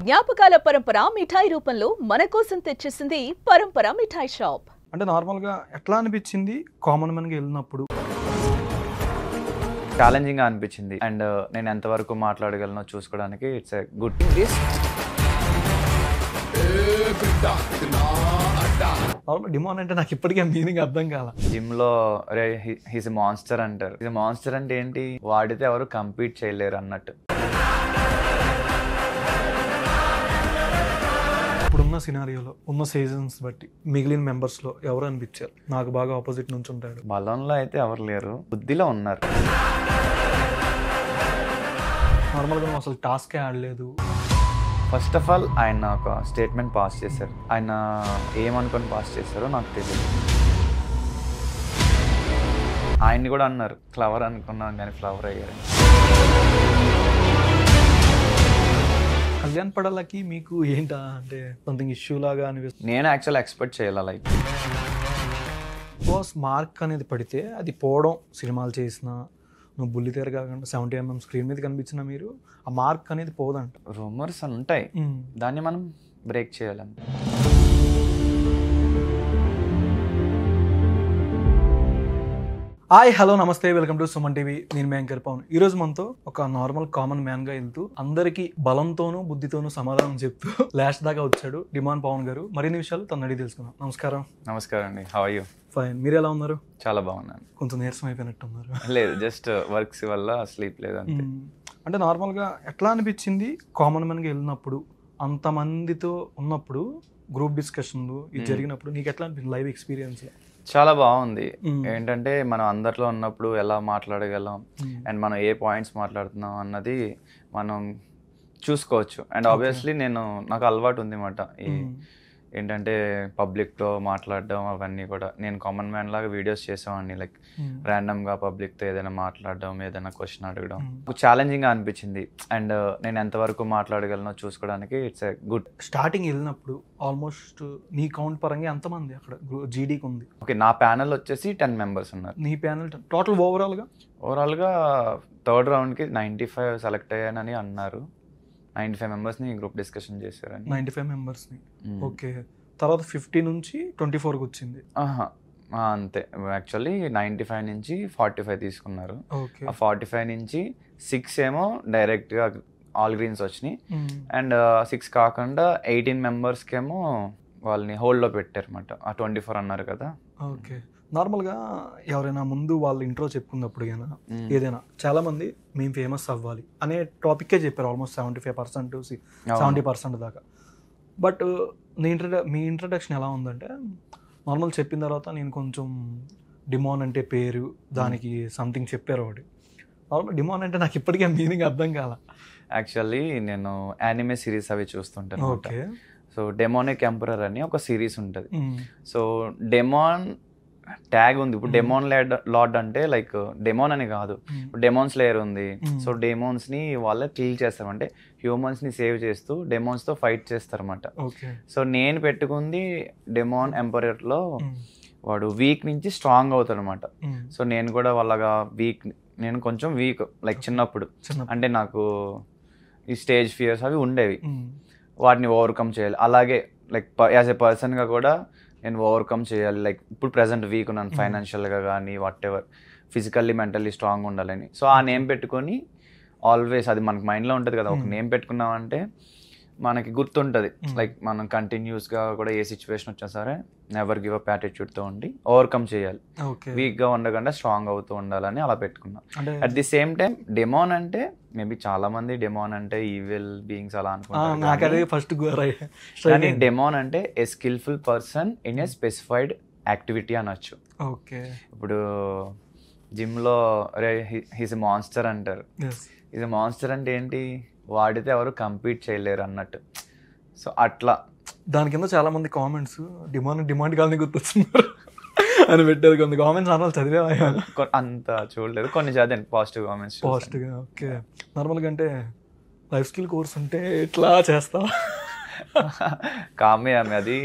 జ్ఞాపకాల పరంపర మిఠాయి రూపంలో మన కోసం తెచ్చేసింది పరంపర మిఠాయి షాప్. అంటే నార్మల్గా ఎట్లా అనిపించింది కామన్ మ్యాన్గా వెళ్ళినప్పుడు? ఛాలెంజింగ్గా అనిపించింది అండ్ నేను ఎంతవరకు మాట్లాడగలనో చూసుకోవడానికి it's a good thing. This demon అంటే నాకు ఇప్పటికే మీనింగ్ అర్థం కాల. జిమ్లో అరే హీస్ ఎ మాన్స్టర్ అంటారు. ఇది మాన్స్టర్ అంటే ఏంటి? వాడితే ఎవరు కంపీట్ చేయలేరు అన్నట్టు. ఇప్పుడున్న సినారియోలో ఉన్న సీజన్స్ బట్టి మిగిలిన మెంబర్స్లో ఎవరు అనిపించారు నాకు బాగా ఆపోజిట్ నుంచి ఉంటాడు? బలంలో అయితే ఎవరు లేరు, బుద్ధిలో ఉన్నారు. నార్మల్గా నువ్వు అసలు టాస్కే ఆడలేదు. ఫస్ట్ ఆఫ్ ఆల్ ఆయన ఒక స్టేట్మెంట్ పాస్ చేశారు. ఆయన ఏమనుకొని పాస్ చేశారో నాకు తెలియదు. ఆయన్ని కూడా అన్నారు ఫ్లవర్ అనుకున్నాను కానీ ఫ్లవర్ అయ్యారు. కళ్యాణ్ పడాలకి మీకు ఏంటా అంటే సంథింగ్ ఇష్యూ లాగా అనిపిస్తుంది? నేను యాక్చువల్ ఎక్స్పెక్ట్ చేయాలి లైక్ బాస్ మార్క్ అనేది పడితే అది పోవడం. సినిమాలు చేసిన నువ్వు బుల్లితెర కాకుండా 70mm స్క్రీన్ మీద కనిపించిన మీరు ఆ మార్క్ అనేది పోదంట. రూమర్స్ అని ఉంటాయి, దాన్ని మనం బ్రేక్ చేయాలంట. హాయ్ హలో నమస్తే, వెల్కమ్ టు సుమన్ టీవీ. నేను మీ యాంకర్ పవన్. ఈరోజు మనతో ఒక నార్మల్ కామన్ మ్యాన్గా వెళ్తూ అందరికీ బలంతోనూ బుద్ధితోనూ సమాధానం చెప్తూ లాస్ట్ దాకా వచ్చాడు డిమాన్ పవన్ గారు. మరిన్ని విషయాలు తను అడిగి తెలుసుకుందాం. నమస్కారం. నమస్కారం అండి, హౌ ఆర్ యూ? ఫైన్, మీరు ఎలా ఉన్నారు? చాలా బాగున్నాను. కొంచెం నీరసం అయిపోయినట్టున్నారు. లేదు, జస్ట్ వర్క్స్ వల్ల స్లీప్ లేదు అంతే. అంటే నార్మల్గా ఎట్లా అనిపించింది కామన్ మ్యాన్గా వెళ్ళినప్పుడు, అంతమందితో ఉన్నప్పుడు, గ్రూప్ డిస్కషన్లు ఇది జరిగినప్పుడు నీకు ఎట్లా అనిపించింది లైవ్ ఎక్స్పీరియన్స్? చాలా బాగుంది. ఏంటంటే మనం అందరిలో ఉన్నప్పుడు ఎలా మాట్లాడగలం అండ్ మనం ఏ పాయింట్స్ మాట్లాడుతున్నాం అన్నది మనం చూసుకోవచ్చు. అండ్ ఆబ్వియస్లీ నాకు అలవాటు ఉంది అన్నమాట ఏంటంటే పబ్లిక్తో మాట్లాడడం అవన్నీ కూడా. నేను కామన్ మ్యాన్ లాగా వీడియోస్ చేసేవాడిని, లైక్ ర్యాండమ్గా పబ్లిక్తో ఏదైనా మాట్లాడడం, ఏదైనా క్వశ్చన్ అడగడం. ఛాలెంజింగ్గా అనిపించింది అండ్ నేను ఎంతవరకు మాట్లాడగలనో చూసుకోవడానికి ఇట్స్ ఎ గుడ్. స్టార్టింగ్ వెళ్ళినప్పుడు ఆల్మోస్ట్ నీ కౌంట్ పరంగా ఎంతమంది అక్కడ జీడీకి ఉంది? ఓకే, నా ప్యానెల్ వచ్చేసి 10 మెంబర్స్ ఉన్నారు. నీ ప్యానెల్ టోటల్ ఓవరాల్గా థర్డ్ రౌండ్కి 95 సెలెక్ట్ అయ్యానని అన్నారు. 95 మెంబర్స్ని గ్రూప్ డిస్కషన్ చేశారని. 95 మెంబర్స్ని. ఓకే, తర్వాత 50 నుంచి 24కి వచ్చింది. అంతే. యాక్చువల్లీ 95 నుంచి 45 తీసుకున్నారు. ఆ 45 నుంచి 6 ఏమో డైరెక్ట్గా ఆల్ గ్రీన్స్ వచ్చినాయి అండ్ 6 కాకుండా 18 మెంబర్స్కి ఏమో వాళ్ళని హోల్డ్లో పెట్టారు అన్నమాట. ఆ 24 అన్నారు కదా. ఓకే, నార్మల్గా ఎవరైనా ముందు వాళ్ళు ఇంట్రో చెప్పుకున్నప్పుడు కానీ ఏదైనా చాలా మంది మేము ఫేమస్ అవ్వాలి అనే టాపిక్కే చెప్పారు. ఆల్మోస్ట్ 75% 70% దాకా. బట్ మీ ఇంట్రడక్షన్ ఎలా ఉందంటే, నార్మల్ చెప్పిన తర్వాత నేను కొంచెం డిమాన్ అంటే పేరు, దానికి సంథింగ్ చెప్పారు ఒకటి. నార్మల్ డిమాన్ అంటే నాకు ఇప్పటికే మీనింగ్ అర్థం కాల. యాక్చువల్లీ నేను యానిమే సిరీస్ అవి చూస్తుంటాను. ఓకే, సో డెమోనిక్ ఎంపరర్ అని ఒక సిరీస్ ఉంటుంది. సో డెమాన్ ట్యాగ్ ఉంది. ఇప్పుడు డెమోన్ లార్డ్ అంటే లైక్ డెమోన్ అని కాదు, డెమోన్స్ లేయర్ ఉంది. సో డెమోన్స్ ని వాళ్ళే కిల్ చేస్తారు, అంటే హ్యూమన్స్ ని సేవ్ చేస్తూ డెమోన్స్ తో ఫైట్ చేస్తారు అన్నమాట. సో నేను పెట్టుకుంది డెమోన్ ఎంపరర్ లో వాడు వీక్ నుంచి స్ట్రాంగ్ అవుతాడు అనమాట. సో నేను కూడా వాళ్ళగా నేను కొంచెం వీక్ లైక్ చిన్నప్పుడు, అంటే నాకు ఈ స్టేజ్ ఫియర్స్ అవి ఉండేవి. వాటిని ఓవర్కమ్ చేయాలి. అలాగే లైక్ యాజ్ ఎ పర్సన్గా కూడా నేను ఓవర్కమ్ చేయాలి. లైక్ ఇప్పుడు ప్రెసెంట్ వీక్ ఉన్నాను ఫైనాన్షియల్గా కానీ what ever, physically mentally strong ఉండాలని. సో ఆ నేమ్ పెట్టుకొని ఆల్వేస్, అది మనకు మైండ్లో ఉంటుంది కదా, ఒక నేమ్ పెట్టుకున్నామంటే మనకి గుర్తుంటుంది. లైక్ మనం కంటిన్యూస్గా కూడా ఏ సిచ్యువేషన్ వచ్చినా సరే నెవర్ గివ్ అప్ యాటిట్యూడ్తో ఉండి ఓవర్కమ్ చేయాలి. వీక్గా ఉండకుండా స్ట్రాంగ్ అవుతూ ఉండాలని అలా పెట్టుకున్నాం. At the same time demon అంటే మేబీ చాలా మంది డెమోన్ అంటే ఈవిల్ బీయింగ్స్ అలా అనుకుంటారు, కానీ డెమోన్ అంటే a skillful person in a specified activity అనొచ్చు. ఇప్పుడు జిమ్లో అరే హీస్ ఎ మాన్స్టర్ అంటారు. హీస్ ఎ మాన్స్టర్ అంటే ఏంటి? వాడితే ఎవరు కంపీట్ చేయలేరు అన్నట్టు. సో అట్లా దాని కింద చాలా మంది కామెంట్స్ డిమాండ్ కాలని గుర్తొస్తున్నారు అని పెట్టారు. కొన్ని కామెంట్స్ అనాలి చదివే అంత చూడలేదు, కొన్ని చదివాను పాజిటివ్ కామెంట్స్. పాజిటివ్గా. ఓకే, నార్మల్గా అంటే లైఫ్ స్కిల్ కోర్స్ ఉంటే ఎట్లా చేస్తా? కామే అది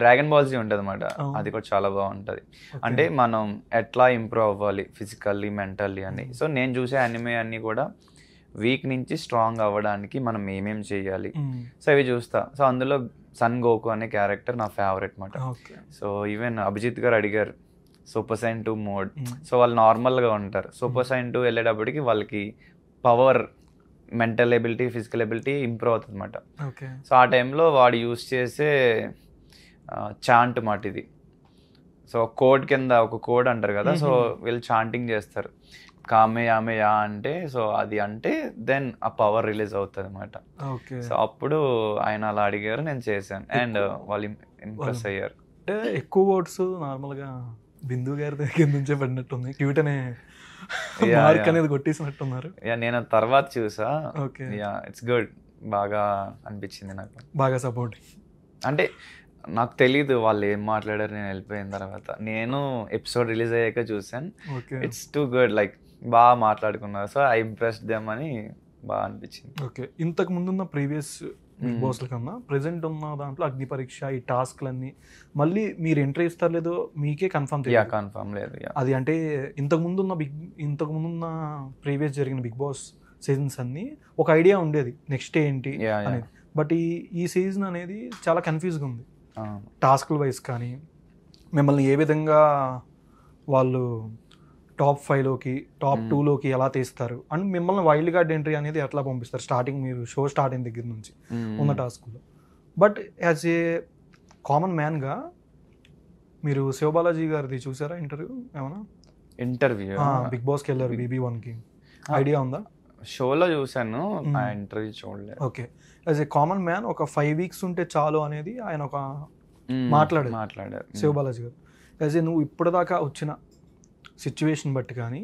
డ్రాగన్ బాల్ జీ ఉంటుంది అన్నమాట. అది కూడా చాలా బాగుంటుంది. అంటే మనం ఎట్లా ఇంప్రూవ్ అవ్వాలి ఫిజికల్లీ మెంటల్లీ అని. సో నేను చూసే అనిమే అన్ని కూడా వీక్ నుంచి స్ట్రాంగ్ అవ్వడానికి మనం ఏమేం చేయాలి, సో అవి చూస్తా. సో అందులో సన్ గోకు అనే క్యారెక్టర్ నా ఫేవరెట్ మాట. సో ఈవెన్ అభిజిత్ గారు అడిగారు సూపర్ సైన్ 2 మోడ్. సో వాళ్ళు నార్మల్గా ఉంటారు, సూపర్ సైన్ 2 వెళ్ళేటప్పటికి వాళ్ళకి power, mental ability, physical ability improve అవుతుంది అనమాట. సో ఆ టైంలో వాడు యూస్ చేసే చాంట్ మాట ఇది. సో కోడ్ కింద ఒక కోడ్ అంటారు కదా, సో వీళ్ళు చాంటింగ్ చేస్తారు కామే ఆమె యా అంటే, సో అది అంటే దెన్ ఆ పవర్ రిలీజ్ అవుతుంది అనమాట. సో అప్పుడు ఆయన అలా అడిగారు, నేను చేశాను అండ్ వాళ్ళు ఇంప్రెస్ అయ్యారు. అంటే ఎక్కువ వర్డ్స్ నార్మల్గా బిందు గారి దగ్గర నుంచే పడినట్టుంది, క్యూట్ అనే మార్క్ అనేది కొట్టేసినట్టున్నారు. నేను తర్వాత చూసా, ఇట్స్ గుడ్, బాగా అనిపించింది నాకు, బాగా సపోర్ట్. అంటే నాకు తెలీదు వాళ్ళు ఏం మాట్లాడారు నేను వెళ్ళిపోయిన తర్వాత, నేను ఎపిసోడ్ రిలీజ్ అయ్యాక చూసాను. ఇట్స్ టూ గుడ్, లైక్ బాగా మాట్లాడుకున్నారు. సో ఐ ఇంప్రెస్డ్ దెమ్ అని బాగా అనిపించింది. ఓకే, ఇంతకు ముందున్న ప్రీవియస్ బిగ్ బాస్ల కన్నా ప్రెసెంట్ ఉన్న దాంట్లో అగ్ని పరీక్ష, ఈ టాస్క్లన్నీ మళ్ళీ మీరు ఎంట్రీ ఇస్తారు లేదో మీకే కన్ఫర్మ్ లేదు అది. అంటే ఇంతకు ముందున్న ప్రీవియస్ జరిగిన బిగ్ బాస్ సీజన్స్ అన్ని ఒక ఐడియా ఉండేది నెక్స్ట్ ఏంటి అనేది. బట్ ఈ సీజన్ అనేది చాలా కన్ఫ్యూజ్గా ఉంది. టాస్క్ల వైజ్ కానీ మిమ్మల్ని ఏ విధంగా వాళ్ళు టాప్ 5లోకి టాప్ 2లోకి ఎలా తీస్తారు అండ్ మిమ్మల్ని వైల్డ్ కార్డ్ ఎంట్రీ అనేది ఎట్లా పంపిస్తారు స్టార్టింగ్, మీరు షో స్టార్ట్ అయిన దగ్గర నుంచి ఉన్న టాస్క్లో. బట్ యాజ్ ఏ కామన్ మ్యాన్గా మీరు శివబాలాజీ గారిది చూసారా ఇంటర్వ్యూ? ఏమన్నా ఇంటర్వ్యూ బిగ్ బాస్కి వెళ్ళారు BB1కి, ఐడియా ఉందా? షోలో చూసాను, ఇంటర్వ్యూ చూడలేదు. Okay, as a common man ఒక 5 వీక్స్ ఉంటే చాలు అనేది ఆయన ఒక మాట్లాడారు శివబాలాజీ గారు. యాజ్ ఏ నువ్వు ఇప్పటిదాకా వచ్చిన సిచ్యువేషన్ బట్టి కానీ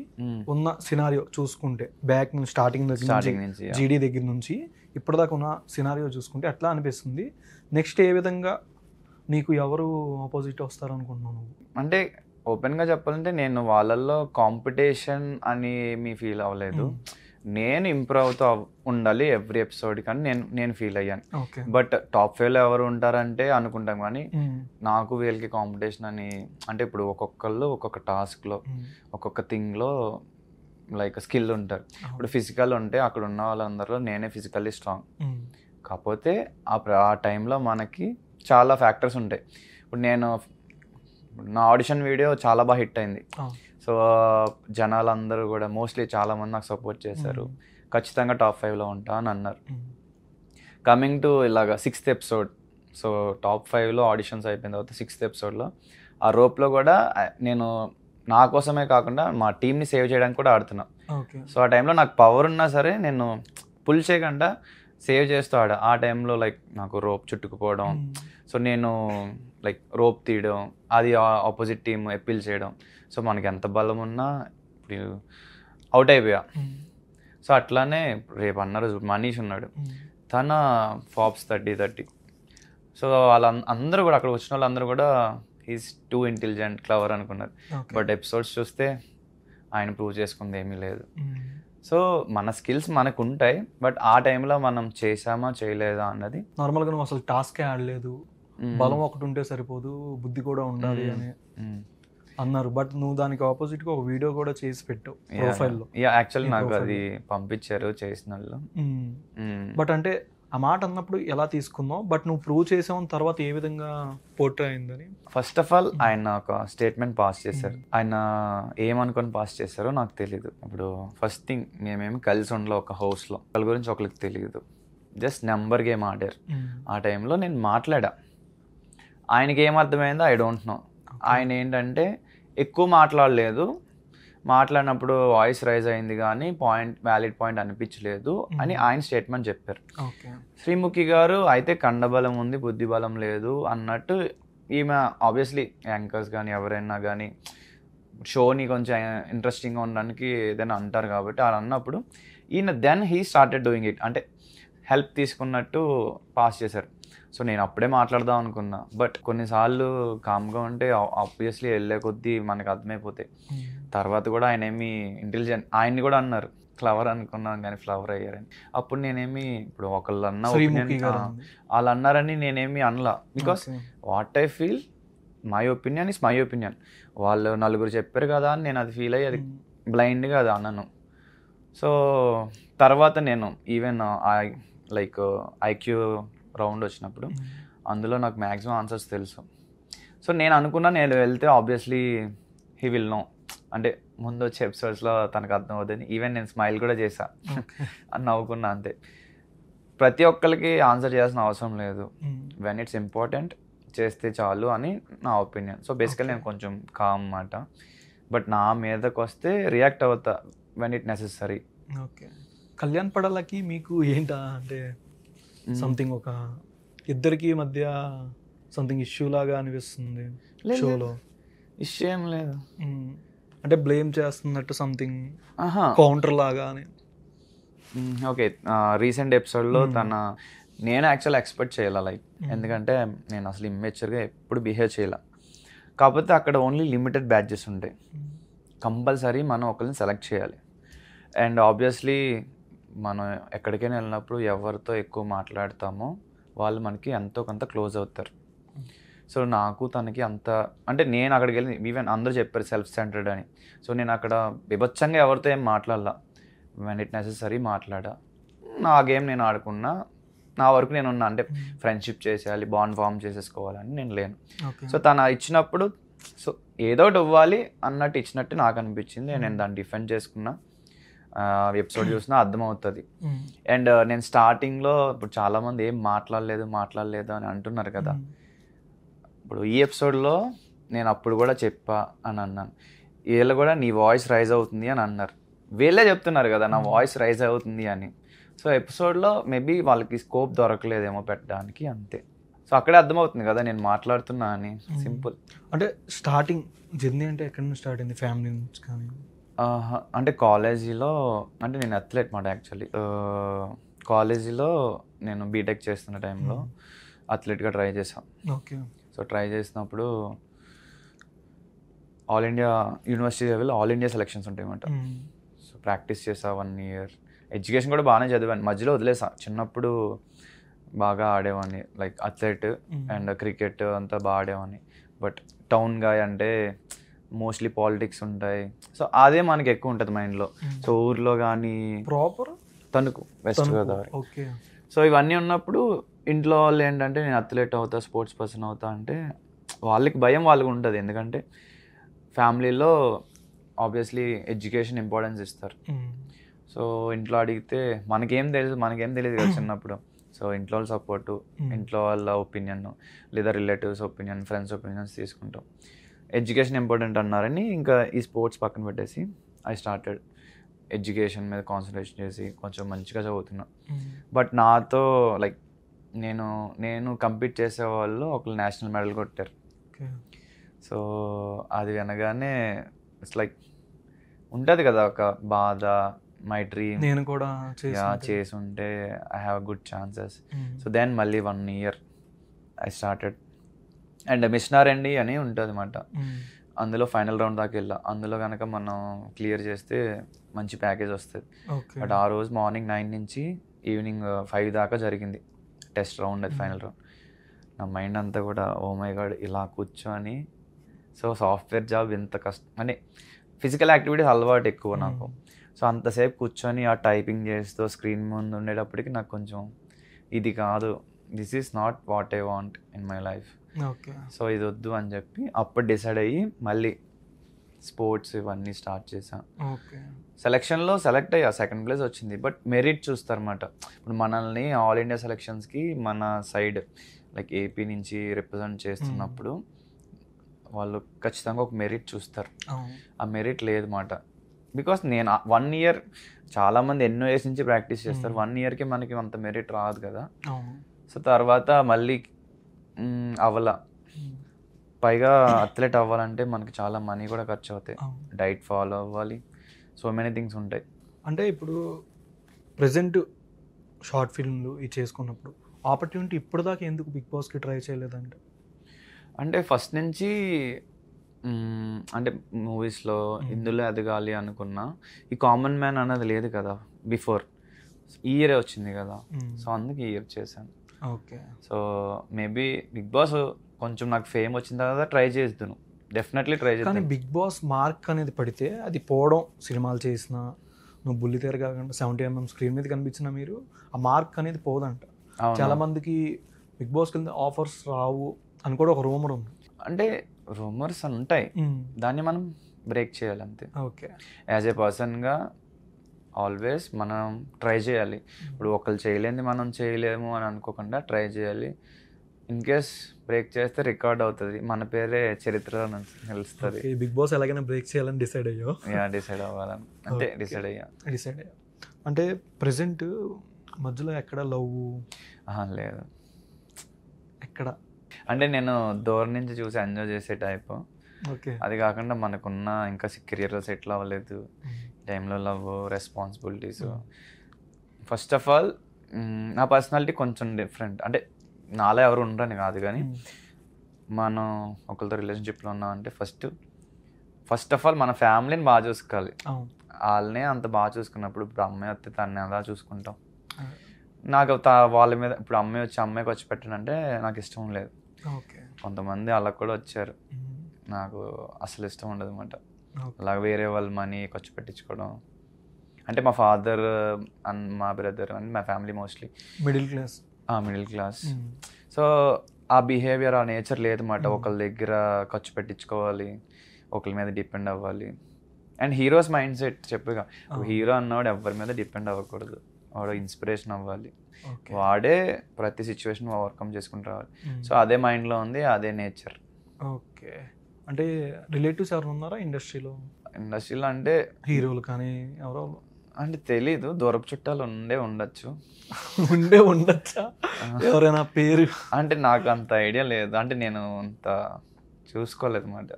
ఉన్న సినారియో చూసుకుంటే బ్యాక్ నుంచి స్టార్టింగ్ నుంచి జీడీ దగ్గర నుంచి ఇప్పటిదాకా ఉన్న సినారియో చూసుకుంటే ఎట్లా అనిపిస్తుంది? నెక్స్ట్ ఏ విధంగా నీకు ఎవరు ఆపోజిట్ వస్తారు అనుకుంటున్నావు? అంటే ఓపెన్గా చెప్పాలంటే నేను వాళ్ళల్లో కాంపిటీషన్ అని ఏమీ ఫీల్ అవ్వలేదు. నేను ఇంప్రూవ్ అవుతూ ఉండాలి ఎవ్రీ ఎపిసోడ్ కానీ నేను ఫీల్ అయ్యాను. బట్ టాప్ 5లో ఎవరు ఉంటారంటే అనుకుంటాం కానీ నాకు వీళ్ళకి కాంపిటీషన్ అని అంటే ఇప్పుడు ఒక్కొక్కళ్ళు ఒక్కొక్క టాస్క్లో ఒక్కొక్క థింగ్లో లైక్ స్కిల్ ఉంటారు. ఇప్పుడు ఫిజికల్ ఉంటే అక్కడ ఉన్న వాళ్ళందరిలో నేనే ఫిజికల్లీ స్ట్రాంగ్. కాకపోతే ఆ టైంలో మనకి చాలా ఫ్యాక్టర్స్ ఉంటాయి. ఇప్పుడు నా ఆడిషన్ వీడియో చాలా బాగా హిట్ అయింది. సో జనాలందరూ కూడా మోస్ట్లీ చాలామంది నాకు సపోర్ట్ చేశారు, ఖచ్చితంగా టాప్ 5లో ఉంటా అని అన్నారు. కమింగ్ టు ఇలాగా 6th ఎపిసోడ్, సో టాప్ 5లో ఆడిషన్స్ అయిపోయిన తర్వాత 6th ఎపిసోడ్లో ఆ రోప్లో కూడా నేను నా కోసమే కాకుండా మా టీంని సేవ్ చేయడానికి కూడా ఆడుతున్నా. సో ఆ టైంలో నాకు పవర్ ఉన్నా సరే నేను పుల్ చేయకుండా సేవ్ చేస్తూ ఆ టైంలో లైక్ నాకు రోప్ చుట్టుకుపోవడం, సో నేను లైక్ రోప్ తీయడం, అది ఆపోజిట్ టీమ్ అప్పీల్ చేయడం. సో మనకి ఎంత బలం ఉన్నా ఇప్పుడు అవుట్ అయిపోయా. సో అట్లానే రేపు అన్నారు మనీష్ ఉన్నాడు, తన ఫాప్స్ 30. సో అందరూ కూడా అక్కడ వచ్చిన వాళ్ళందరూ కూడా హీస్ టూ ఇంటెలిజెంట్, క్లవర్ అనుకున్నారు. బట్ ఎపిసోడ్స్ చూస్తే ఆయన ప్రూవ్ చేసుకుంది ఏమీ లేదు. సో మన స్కిల్స్ మనకు ఉంటాయి, బట్ ఆ టైంలో మనం చేసామా చేయలేదా అన్నది. నార్మల్గా నువ్వు అసలు టాస్కే ఆడలేదు, బలం ఒకటి ఉంటే సరిపోదు బుద్ధి కూడా ఉండాలి అని అన్నారు. బట్ నువ్వు దానికి ఆపోజిట్ గా ఒక వీడియో కూడా చేసి పెట్టావు ప్రొఫైల్లో. యాక్చువల్లీ నాకు అది పంపించారు చేసిన వాళ్ళు. బట్ అంటే ఆ మాట అన్నప్పుడు ఎలా తీసుకున్నావు? బట్ నువ్వు ప్రూవ్ చేసావు తర్వాత ఏ విధంగా పోర్ట్రే అయిందని? ఫస్ట్ ఆఫ్ ఆల్ ఆయన ఒక స్టేట్మెంట్ పాస్ చేశారు. ఆయన ఏమనుకొని పాస్ చేశారో నాకు తెలీదు. ఇప్పుడు ఫస్ట్ థింగ్ మేమేమి కలిసి ఉండలో ఒక హౌస్లో వాళ్ళ గురించి ఒకరికి తెలియదు, జస్ట్ నెంబర్ గేమ్ ఆడారు. ఆ టైంలో నేను మాట్లాడా, ఆయనకి ఏమర్థమైందో ఐ డోంట్ నో. ఆయన ఏంటంటే ఎక్కువ మాట్లాడలేదు, మాట్లాడినప్పుడు వాయిస్ రైజ్ అయింది కానీ వ్యాలిడ్ పాయింట్ అనిపించలేదు అని ఆయన స్టేట్మెంట్ చెప్పారు. శ్రీముఖి గారు అయితే కండబలం ఉంది బుద్ధి బలం లేదు అన్నట్టు, ఈమె ఆబ్వియస్లీ యాంకర్స్ కానీ ఎవరైనా కానీ షోని కొంచెం ఇంట్రెస్టింగ్గా ఉండడానికి ఏదైనా అంటారు కాబట్టి అలా అన్నప్పుడు ఈయన then he started doing it, అంటే హెల్ప్ తీసుకున్నట్టు పాస్ చేశారు. సో నేను అప్పుడే మాట్లాడదాం అనుకున్నా, బట్ కొన్నిసార్లు కామ్గా ఉంటే ఆబ్వియస్లీ వెళ్ళే కొద్దీ మనకు అర్థమైపోతాయి. తర్వాత కూడా ఆయన ఏమి ఇంటెలిజెంట్, ఆయన్ని కూడా అన్నారు ఫ్లవర్ అనుకున్నాను కానీ ఫ్లవర్ అయ్యారని. అప్పుడు నేనేమి ఇప్పుడు ఒకళ్ళు అన్న వాళ్ళు అన్నారని నేనేమి అనలా, because what I feel my opinion is my opinion. వాళ్ళు నలుగురు చెప్పారు కదా అని నేను అది ఫీల్ అయ్యి అది బ్లైండ్గా అది అన్నాను. సో తర్వాత నేను ఈవెన్ లైక్ ఐక్యూ రౌండ్ వచ్చినప్పుడు అందులో నాకు మ్యాక్సిమం ఆన్సర్స్ తెలుసు. సో నేను అనుకున్నా నేను వెళ్తే ఆబ్వియస్లీ హీ విల్ నో, అంటే ముందు వచ్చే ఎపిసోడ్స్లో తనకు అర్థం అవుతుంది. ఈవెన్ నేను స్మైల్ కూడా చేశా అని నవ్వుకున్నా అంతే. ప్రతి ఒక్కరికి ఆన్సర్ చేయాల్సిన అవసరం లేదు, వెన్ ఇట్స్ ఇంపార్టెంట్ చేస్తే చాలు అని నా ఒపీనియన్. సో బేసికలీ నేను కొంచెం కామ్ అన్నమాట, బట్ నా మీదకి వస్తే రియాక్ట్ అవుతా when it necessary. Okay. Kalyan పడాలకి మీకు ఏంటా అంటే సంథింగ్ ఒక ఇద్దరికి మధ్య సంథింగ్ ఇష్యూ లాగా అనిపిస్తుంది షోలో? ఇష్యూ ఏం లేదు, అంటే బ్లేమ్ చేస్తున్నట్టు సంథింగ్ కౌంటర్ లాగా అని. ఓకే, రీసెంట్ ఎపిసోడ్లో నేను యాక్చువల్ ఎక్స్పెక్ట్ చేయాల లైక్, ఎందుకంటే నేను అసలు ఇమ్మెచ్యూర్గా ఎప్పుడు బిహేవ్ చేయాల. కాకపోతే అక్కడ ఓన్లీ లిమిటెడ్ బ్యాచెస్ ఉంటాయి, కంపల్సరీ మనం ఒకరిని సెలెక్ట్ చేయాలి. అండ్ ఆబ్వియస్లీ మనం ఎక్కడికైనా వెళ్ళినప్పుడు ఎవరితో ఎక్కువ మాట్లాడతామో వాళ్ళు మనకి ఎంతో కొంత క్లోజ్ అవుతారు. సో నాకు తనకి అంత, అంటే నేను అక్కడికి వెళ్ళి ఈవెన్ అందరూ చెప్పారు సెల్ఫ్ సెంటర్డ్ అని. సో నేను అక్కడ విభత్సంగా ఎవరితో ఏం మాట్లాడాల, వెన్ ఇట్ నెసెసరీ మాట్లాడా. నా గేమ్ నేను ఆడుకున్నా, నా వరకు నేను ఉన్నా. అంటే ఫ్రెండ్షిప్ చేసేయాలి, బాండ్ ఫామ్ చేసేసుకోవాలని నేను లేను. సో తను ఇచ్చినప్పుడు సో ఏదో ఒకటి ఇవ్వాలి అన్నట్టు ఇచ్చినట్టు నాకు అనిపించింది. నేను దాన్ని డిఫెండ్ చేసుకున్నా. ఎపిసోడ్ చూసినా అర్థమవుతుంది. అండ్ నేను స్టార్టింగ్లో ఇప్పుడు చాలామంది ఏం మాట్లాడలేదు అని అంటున్నారు కదా. ఇప్పుడు ఈ ఎపిసోడ్లో నేను అప్పుడు కూడా చెప్పా అని అన్నాను, వీళ్ళు కూడా నీ వాయిస్ రైజ్ అవుతుంది అని అన్నారు. వీళ్ళే చెప్తున్నారు కదా నా వాయిస్ రైజ్ అవుతుంది అని. సో ఎపిసోడ్లో మేబీ వాళ్ళకి స్కోప్ దొరకలేదేమో పెట్టడానికి, అంతే. సో అక్కడే అర్థమవుతుంది కదా నేను మాట్లాడుతున్నా అని. సింపుల్. అంటే స్టార్టింగ్ జర్నీ అంటే ఎక్కడి నుంచి స్టార్ట్ అయింది? ఫ్యామిలీ నుంచి కానీ? అంటే కాలేజీలో, అంటే నేను అథ్లెట్ మాట యాక్చువల్లీ. కాలేజీలో నేను బీటెక్ చేస్తున్న టైంలో అథ్లెట్గా ట్రై చేసాం. ఓకే. సో ట్రై చేసినప్పుడు all India university level all India selections ఉంటాయి అన్నమాట. సో ప్రాక్టీస్ చేసా 1 year. ఎడ్యుకేషన్ కూడా బాగానే చదివాను, మధ్యలో వదిలేసా. చిన్నప్పుడు బాగా ఆడేవాడిని లైక్ అథ్లెట్ అండ్ క్రికెట్ అంతా బాగా ఆడేవాడిని. బట్ టౌన్ గాయ్ అంటే మోస్ట్లీ పాలిటిక్స్ ఉంటాయి, సో అదే మనకి ఎక్కువ ఉంటుంది మైండ్లో. సో ఊర్లో కానీ proper Tanuku, west Godavari. Okay. So ఇవన్నీ ఉన్నప్పుడు ఇంట్లో వాళ్ళు ఏంటంటే నేను అథ్లెట్ అవుతా, స్పోర్ట్స్ పర్సన్ అవుతా అంటే వాళ్ళకి భయం వాళ్ళకి ఉంటుంది. ఎందుకంటే ఫ్యామిలీలో ఆబ్వియస్లీ ఎడ్యుకేషన్ ఇంపార్టెన్స్ ఇస్తారు. సో ఇంట్లో అడిగితే మనకేం తెలియదు కదా చిన్నప్పుడు. సో ఇంట్లో వాళ్ళ సపోర్టు, ఇంట్లో వాళ్ళ ఒపీనియన్, లేదా రిలేటివ్స్ ఒపీనియన్, ఫ్రెండ్స్ ఒపీనియన్స్ తీసుకుంటాం. ఎడ్యుకేషన్ ఇంపార్టెంట్ అన్నారని ఇంకా ఈ స్పోర్ట్స్ పక్కన పెట్టేసి ఐ స్టార్టెడ్ ఎడ్యుకేషన్ మీద కాన్సన్ట్రేషన్ చేసి కొంచెం మంచిగా చదువుతున్నా. బట్ నాతో లైక్ నేను కంపీట్ చేసే వాళ్ళు ఒకళ్ళు నేషనల్ మెడల్ కొట్టారు. సో అది వినగానే ఇట్స్ లైక్ ఉంటుంది కదా ఒక బాధ, మై డ్రీమ్ నేను కూడా చేసి ఉంటే I have good chances. So then మళ్ళీ 1 year ఐ స్టార్టెడ్. అండ్ మిషనారండి అని ఉంటుంది అన్నమాట, అందులో ఫైనల్ రౌండ్ దాకా వెళ్ళా. అందులో కనుక మనం క్లియర్ చేస్తే మంచి ప్యాకేజ్ వస్తుంది. బట్ ఆ రోజు మార్నింగ్ 9 నుంచి ఈవినింగ్ 5 దాకా జరిగింది టెస్ట్ రౌండ్, అది ఫైనల్ రౌండ్. నా మైండ్ అంతా కూడా ఓ మై గాడ్ ఇలా కూర్చొని. సో సాఫ్ట్వేర్ జాబ్ ఎంత కష్టం, అంటే ఫిజికల్ యాక్టివిటీస్ అలవాటు ఎక్కువ నాకు. సో అంతసేపు కూర్చొని ఆ టైపింగ్ చేస్తూ స్క్రీన్ ముందు ఉండేటప్పటికి నాకు కొంచెం ఇది కాదు, this is not what I want in my life. So ఇది వద్దు అని చెప్పి అప్పుడు డిసైడ్ అయ్యి మళ్ళీ స్పోర్ట్స్ ఇవన్నీ స్టార్ట్ చేశాను. సెలక్షన్లో సెలెక్ట్ అయ్యా, 2nd place వచ్చింది. బట్ మెరిట్ చూస్తారన్నమాట. ఇప్పుడు మనల్ని ఆల్ ఇండియా సెలక్షన్స్కి మన సైడ్ లైక్ ఏపీ నుంచి రిప్రజెంట్ చేస్తున్నప్పుడు వాళ్ళు ఖచ్చితంగా ఒక మెరిట్ చూస్తారు. ఆ మెరిట్ లేదు మాట. బికాస్ నేను 1 year, చాలామంది ఎన్నో ఇయర్స్ నుంచి ప్రాక్టీస్ చేస్తారు, 1 yearకి మనకి అంత మెరిట్ రాదు కదా. సో తర్వాత మళ్ళీ అవ్వాల, పైగా అథ్లెట్ అవ్వాలంటే మనకి చాలా మనీ కూడా ఖర్చు అవుతాయి, డైట్ ఫాలో అవ్వాలి, సో మెనీ థింగ్స్ ఉంటాయి. అంటే ఇప్పుడు ప్రజెంట్ షార్ట్ ఫిల్మ్లు ఇది చేసుకున్నప్పుడు ఆపర్చునిటీ ఇప్పుడు దాకా ఎందుకు బిగ్ బాస్కి ట్రై చేయలేదంటే? అంటే ఫస్ట్ నుంచి అంటే మూవీస్లో ఇందులో ఎదగాలి అనుకున్నా, ఈ కామన్ మ్యాన్ అన్నది లేదు కదా బిఫోర్. ఈ ఇయరే వచ్చింది కదా, సో అందుకు ఈ ఇయర్ చేశాను. Okay. So maybe Bigg Boss కొంచెం నాకు ఫేమ్ వచ్చిన తర్వాత ట్రై చేస్తాను, డెఫినెట్లీ ట్రై చేస్తాను. కానీ బిగ్ బాస్ మార్క్ అనేది పడితే అది పోవడం, సినిమాలు చేసిన నువ్వు బుల్లితెర కాకుండా 70mm స్క్రీన్ మీద కనిపించిన మీరు ఆ మార్క్ అనేది పోదంట. చాలా మందికి బిగ్ బాస్కి వెళ్తే ఆఫర్స్ రావు అని కూడా ఒక రూమర్ ఉంది. అంటే రూమర్స్ ఉంటాయి, దాన్ని మనం బ్రేక్ చేయాలి అంతే. ఓకే, యాజ్ ఏ పర్సన్గా ఆల్వేస్ మనం ట్రై చేయాలి. ఇప్పుడు ఒకళ్ళు చేయలేని మనం చేయలేము అని అనుకోకుండా ట్రై చేయాలి. ఇన్ కేస్ బ్రేక్ చేస్తే రికార్డ్ అవుతుంది, మన పేరే చరిత్రలో నిలుస్తుంది. బిగ్ బాస్ ఎలాగైనా బ్రేక్ చేయాలని డిసైడ్ అయ్యో? డిసైడ్ అవ్వాలని అంటే డిసైడ్ అయ్యా. అంటే ప్రెసెంట్ మధ్యలో ఎక్కడ లవ్ లేదు ఎక్కడ? అంటే నేను దూరం నుంచి చూసి ఎంజాయ్ చేసే టైప్. ఓకే, అది కాకుండా మనకున్న ఇంకా కెరియర్లో సెటిల్ అవ్వలేదు టైంలో love responsibilities. First of all నా పర్సనాలిటీ కొంచెం డిఫరెంట్. అంటే నాలో ఎవరు ఉండరని కాదు, కానీ మనం ఒకరితో రిలేషన్షిప్లో ఉన్నామంటే ఫస్ట్ ఆఫ్ ఆల్ మన ఫ్యామిలీని బాగా చూసుకోవాలి. వాళ్ళనే అంత బాగా చూసుకున్నప్పుడు ఇప్పుడు అమ్మాయి వస్తే తనని ఎలా చూసుకుంటాం. నాకు వాళ్ళ మీద ఇప్పుడు అమ్మాయికి వచ్చి పెట్టానంటే నాకు ఇష్టం లేదు. కొంతమంది అలా కూడా వచ్చారు, నాకు అసలు ఇష్టం ఉండదు అనమాట. అలా వేరే వాళ్ళ మనీ ఖర్చు పెట్టించుకోవడం. అంటే మా ఫాదర్ అండ్ మా బ్రదర్ అండ్ మా family mostly middle class. So ఆ బిహేవియర్ ఆ నేచర్ లేదన్నమాట. ఒకళ్ళ దగ్గర ఖర్చు పెట్టించుకోవాలి, ఒకళ్ళ మీద డిపెండ్ అవ్వాలి. అండ్ హీరోస్ మైండ్ సెట్ చెప్పుగా, హీరో అన్నవాడు ఎవరి మీద డిపెండ్ అవ్వకూడదు, వాడు ఇన్స్పిరేషన్ అవ్వాలి, వాడే ప్రతి సిచ్యువేషన్ ఓవర్కమ్ చేసుకుని రావాలి. సో అదే మైండ్లో ఉంది, అదే నేచర్. ఓకే, అంటే రిలేటివ్స్ ఎవరు ఉన్నారా ఇండస్ట్రీలో అంటే హీరోలు కానీ ఎవరో? అంటే తెలీదు, దూరపు చుట్టాలు ఉండొచ్చు. ఉండొచ్చా? ఎవరైనా పేరు? అంటే నాకు అంత ఐడియా లేదు, అంటే నేను అంత చూసుకోలేదు అన్నమాట.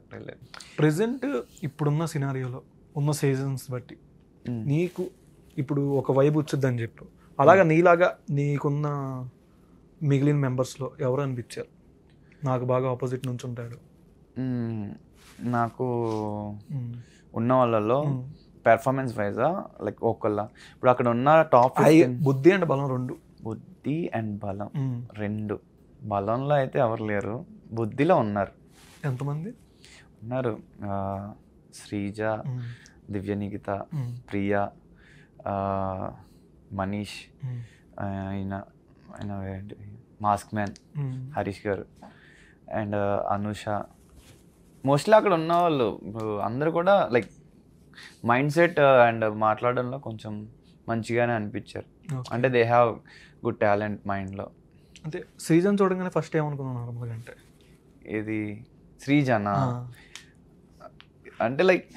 ప్రెసెంట్ ఇప్పుడున్న సినారియోలో ఉన్న సీజన్స్ బట్టి నీకు ఇప్పుడు ఒక వైబ్ వచ్చిందని చెప్పు, అలాగా నీలాగా నీకున్న మిగిలిన మెంబర్స్లో ఎవరు అనిపించారు నాకు బాగా ఆపోజిట్ నుంచి ఉంటాడు? నాకు ఉన్న వాళ్ళలో పెర్ఫార్మెన్స్ వైజా లైక్ ఒకళ్ళ ఇప్పుడు అక్కడ ఉన్న టాప్ బుద్ధి అండ్ బలం రెండు. బలంలో అయితే ఎవరు లేరు, బుద్ధిలో ఉన్నారు. ఎంతమంది ఉన్నారు? శ్రీజ, దివ్యనికిత, ప్రియా, మనీష్, ఆయన మాస్క్ మ్యాన్ హరీష్ గారు అండ్ అనుష. మోస్ట్లీ అక్కడ ఉన్న వాళ్ళు అందరూ కూడా లైక్ మైండ్ సెట్ అండ్ మాట్లాడడంలో కొంచెం మంచిగానే అనిపించారు. అంటే దే హ్యావ్ గుడ్ టాలెంట్ మైండ్లో. అంటే సీజన్ చూడగానే ఫస్ట్ ఏమనుకున్నాను నార్మల్గా అంటే ఇది శ్రీజనా అంటే లైక్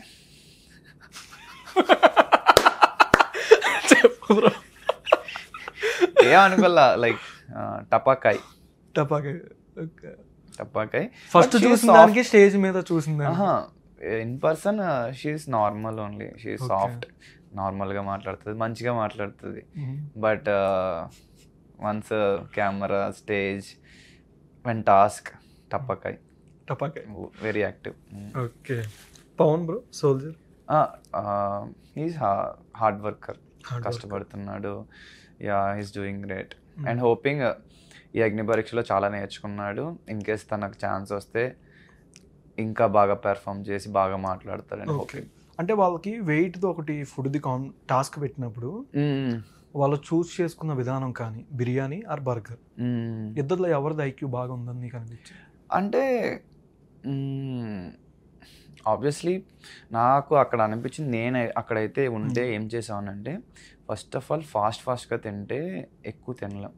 ఏమనుకోలా, లైక్ టపాకాయ్ ఫస్ట్ చూసిన స్టేజ్ మీద చూసింది. In person she's normal only, she's soft, నార్మల్గా మాట్లాడుతుంది, మంచిగా మాట్లాడుతుంది. But once camera stage one task టపాకాయ్ very active. Okay, Pavan bro soldier he's hard worker, కష్టపడుతున్నాడు. Yeah, he's doing great and hoping ఈ అగ్ని పరీక్షలో చాలా నేర్చుకున్నాడు. ఇన్ కేస్ తనకు ఛాన్స్ వస్తే ఇంకా బాగా పెర్ఫామ్ చేసి బాగా మాట్లాడతాడని హోపింగ్. అంటే వాళ్ళకి వెయిట్తో ఒకటి ఫుడ్ది టాస్క్ పెట్టినప్పుడు వాళ్ళు చూస్ చేసుకున్న విధానం కానీ బిర్యానీ ఆర్ బర్గర్, ఇద్దరిలో ఎవరిది ఐక్యూ బాగా ఉందని నీకు అనిపించింది? అంటే ఆబ్వియస్లీ నాకు అక్కడ అనిపించింది, నేను అక్కడైతే ఉండే ఏం చేసామనంటే ఫస్ట్ ఆఫ్ ఆల్ ఫాస్ట్గా తింటే ఎక్కువ తినలేం,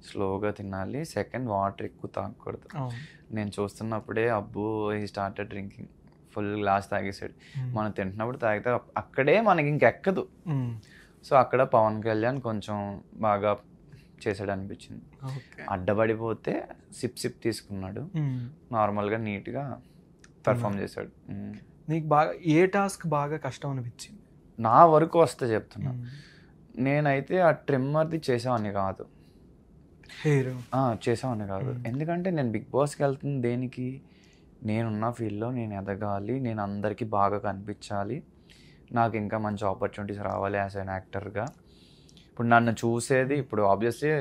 స్లోగా తినాలి. సెకండ్, వాటర్ ఎక్కువ తాగకూడదు. నేను చూస్తున్నప్పుడే అబ్బో he started drinking, full glass తాగేసాడు. మనం తింటున్నప్పుడు తాగితే అక్కడే మనకి ఇంకెక్కదు. సో అక్కడ పవన్ కళ్యాణ్ కొంచెం బాగా చేసాడు అనిపించింది. అడ్డబడిపోతే సిప్ తీసుకున్నాడు, నార్మల్గా నీట్గా పెర్ఫామ్ చేశాడు. నీకు బాగా ఏ టాస్క్ బాగా కష్టం అనిపించింది? నా వరకు వస్తే చెప్తున్నా, నేనైతే ఆ ట్రిమ్మర్ది చేసేవాడిని కాదు, ఎందుకంటే నేను బిగ్ బాస్కి వెళ్తుంది దేనికి? నేనున్న ఫీల్డ్లో నేను ఎదగాలి, నేను అందరికీ బాగా కనిపించాలి, నాకు ఇంకా మంచి ఆపర్చునిటీస్ రావాలి యాజ్ అన్ యాక్టర్గా. ఇప్పుడు నన్ను చూసేది, ఇప్పుడు ఆబ్వియస్లీ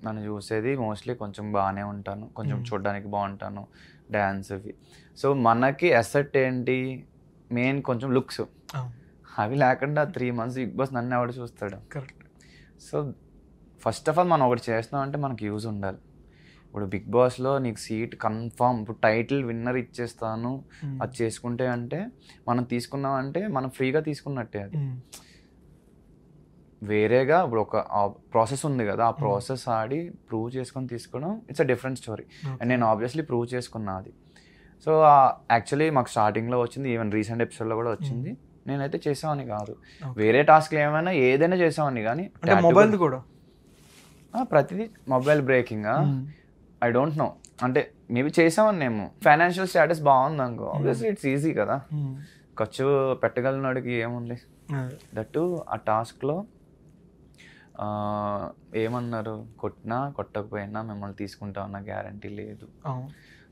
నన్ను చూసేది మోస్ట్లీ కొంచెం బాగానే ఉంటాను, కొంచెం చూడడానికి బాగుంటాను, డ్యాన్స్ ఇవి. సో మనకి అసెట్ ఏంటి? మెయిన్ కొంచెం లుక్స్, అవి లేకుండా 3 months బిగ్ బాస్ నన్ను ఎవడు చూస్తాడు. Correct. So first of all మనం ఒకటి చేస్తున్నాం అంటే మనకి యూజ్ ఉండాలి. ఇప్పుడు బిగ్ బాస్లో నీకు సీట్ కన్ఫామ్, ఇప్పుడు టైటిల్ విన్నర్ ఇచ్చేస్తాను అది చేసుకుంటే అంటే మనం తీసుకున్నామంటే మనం ఫ్రీగా తీసుకున్నట్టే. అది వేరేగా ఇప్పుడు ఒక ప్రాసెస్ ఉంది కదా, ఆ ప్రాసెస్ ఆడి ప్రూవ్ చేసుకొని తీసుకోవడం it's a different story. And నేను ఆబ్వియస్లీ ప్రూవ్ చేసుకున్నా అది. సో యాక్చువల్లీ మాకు స్టార్టింగ్లో వచ్చింది, ఈవెన్ రీసెంట్ ఎపిసోడ్లో కూడా వచ్చింది. నేనైతే చేసామని కాదు, వేరే టాస్క్లు ఏమైనా ఏదైనా చేసామని, కానీ మొబైల్ కూడా ప్రతిదీ mobile breaking I don't know, అంటే మేబీ చేసామని మేము. ఫైనాన్షియల్ స్టేటస్ బాగుంది అనుకో, ఆబ్వియస్లీ ఇట్స్ ఈజీ కదా, ఖర్చు పెట్టగలిగినోడికి ఏముంది. దట్టు ఆ టాస్క్లో ఏమన్నారు, కొట్టినా కొట్టకపోయినా మిమ్మల్ని తీసుకుంటామన్న గ్యారంటీ లేదు.